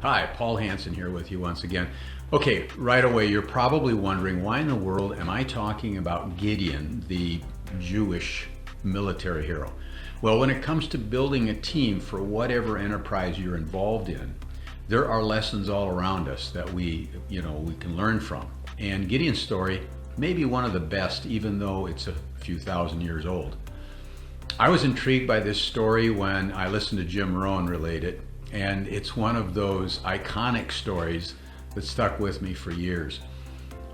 Hi, Paul Hansen here with you once again. Okay, right away you're probably wondering, why in the world am I talking about Gideon, the Jewish military hero? Well, when it comes to building a team for whatever enterprise you're involved in, there are lessons all around us that we can learn from. And Gideon's story may be one of the best, even though it's a few thousand years old. I was intrigued by this story when I listened to Jim Rohn relate it, and it's one of those iconic stories that stuck with me for years.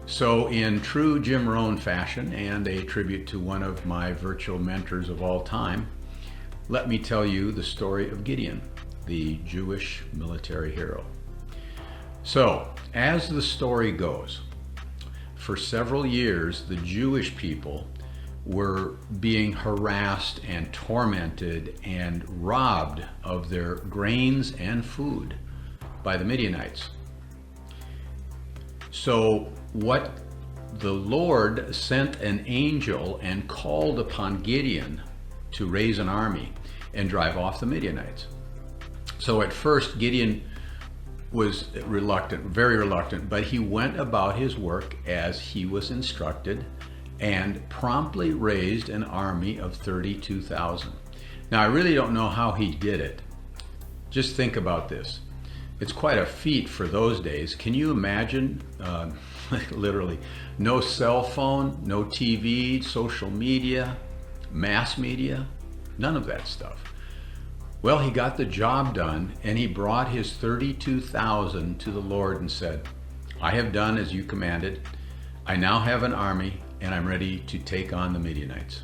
So in true Jim Rohn fashion, and a tribute to one of my virtual mentors of all time, let me tell you the story of Gideon, the Jewish military hero. So, as the story goes, for several years the Jewish people were being harassed and tormented and robbed of their grains and food by the Midianites. So what the Lord sent an angel and called upon Gideon to raise an army and drive off the Midianites. So at first Gideon was reluctant, very reluctant, but he went about his work as he was instructed and promptly raised an army of 32,000. Now, I really don't know how he did it. Just think about this. It's quite a feat for those days. Can you imagine, literally, no cell phone, no TV, social media, mass media, none of that stuff. Well, he got the job done, and he brought his 32,000 to the Lord and said, I have done as you commanded. I now have an army, and I'm ready to take on the Midianites.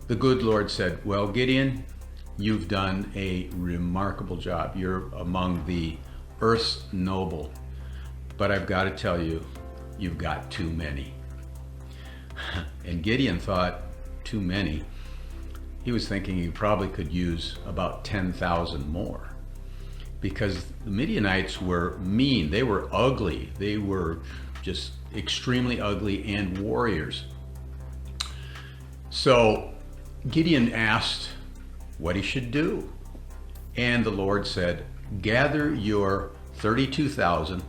The good Lord said, well, Gideon, you've done a remarkable job. You're among the earth's noble, but I've got to tell you, you've got too many. And Gideon thought, too many? He was thinking he probably could use about 10,000 more, because the Midianites were mean, they were ugly, they were just extremely ugly, and warriors. So Gideon asked what he should do, and the Lord said, gather your 32,000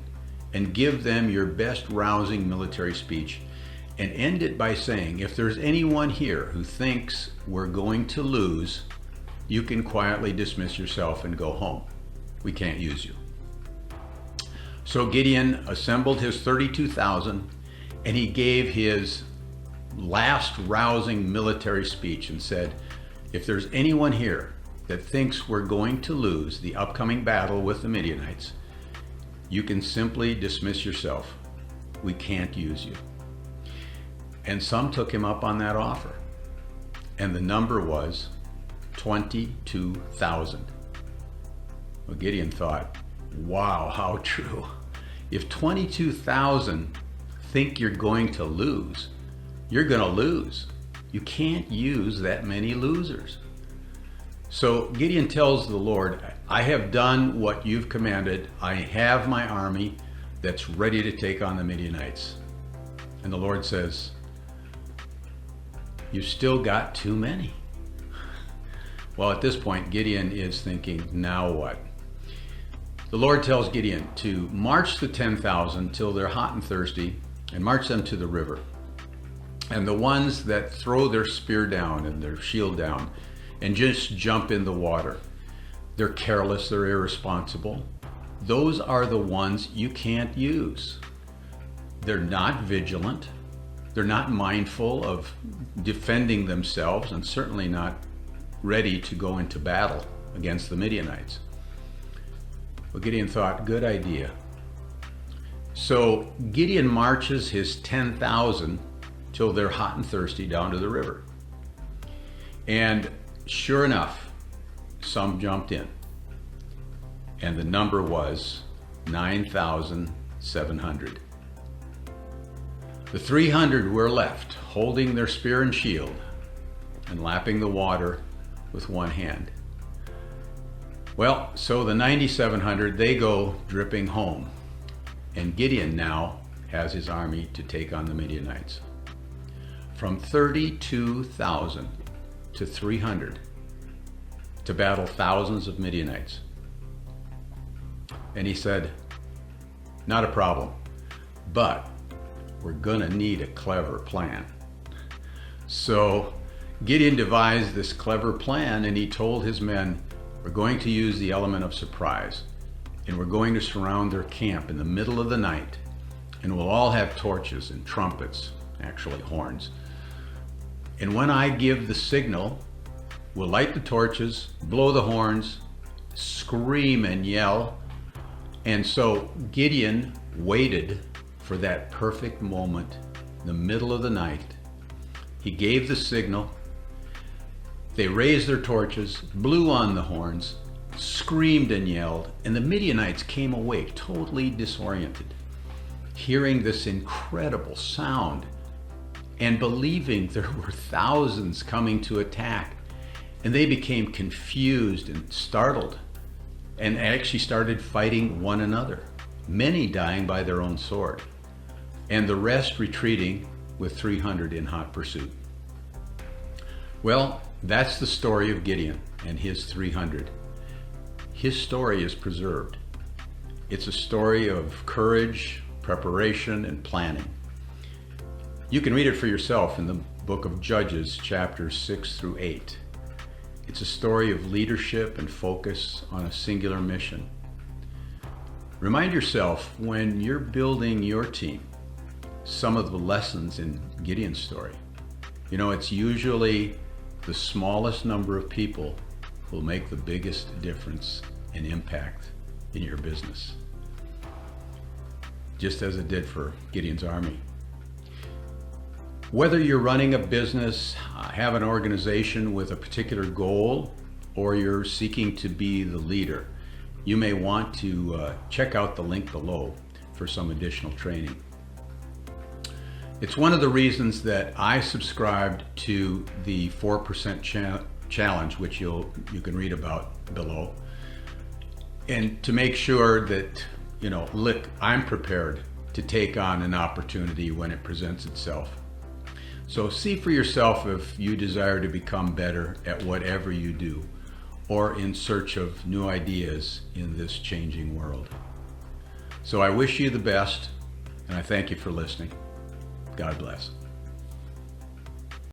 and give them your best rousing military speech, and end it by saying, if there's anyone here who thinks we're going to lose, you can quietly dismiss yourself and go home. We can't use you. So Gideon assembled his 32,000, and he gave his last rousing military speech and said, if there's anyone here that thinks we're going to lose the upcoming battle with the Midianites, you can simply dismiss yourself. We can't use you. And some took him up on that offer, and the number was 22,000. Well, Gideon thought, wow, how true. If 22,000 think you're going to lose, you're going to lose. You can't use that many losers. So Gideon tells the Lord, I have done what you've commanded. I have my army that's ready to take on the Midianites. And the Lord says, you've still got too many. Well, at this point, Gideon is thinking, now what? The Lord tells Gideon to march the 10,000 till they're hot and thirsty, and march them to the river. And the ones that throw their spear down and their shield down and just jump in the water, they're careless, they're irresponsible. Those are the ones you can't use. They're not vigilant. They're not mindful of defending themselves, and certainly not ready to go into battle against the Midianites. Well, Gideon thought, good idea. So Gideon marches his 10,000 till they're hot and thirsty down to the river. And sure enough, some jumped in. And the number was 9,700. The 300 were left, holding their spear and shield and lapping the water with one hand. Well, so the 9,700, they go dripping home. And Gideon now has his army to take on the Midianites. From 32,000 to 300 to battle thousands of Midianites. And he said, not a problem, but we're gonna need a clever plan. So Gideon devised this clever plan, and he told his men, we're going to use the element of surprise, and we're going to surround their camp in the middle of the night, and we'll all have torches and trumpets, actually horns. And when I give the signal, we'll light the torches, blow the horns, scream and yell. And so Gideon waited for that perfect moment in the middle of the night. He gave the signal. They raised their torches, blew on the horns, screamed and yelled, and the Midianites came awake totally disoriented, hearing this incredible sound and believing there were thousands coming to attack. And they became confused and startled and actually started fighting one another, many dying by their own sword, and the rest retreating with 300 in hot pursuit. Well, that's the story of Gideon and his 300. His story is preserved. It's a story of courage, preparation, and planning. You can read it for yourself in the book of Judges, chapters 6 through 8. It's a story of leadership and focus on a singular mission. Remind yourself, when you're building your team, some of the lessons in Gideon's story. You know, it's usually the smallest number of people who will make the biggest difference and impact in your business, just as it did for Gideon's army. Whether you're running a business, have an organization with a particular goal, or you're seeking to be the leader, you may want to check out the link below for some additional training. It's one of the reasons that I subscribed to the 4% challenge, which you can read about below, and to make sure that, look, I'm prepared to take on an opportunity when it presents itself. So see for yourself if you desire to become better at whatever you do, or in search of new ideas in this changing world. So I wish you the best, and I thank you for listening. God bless.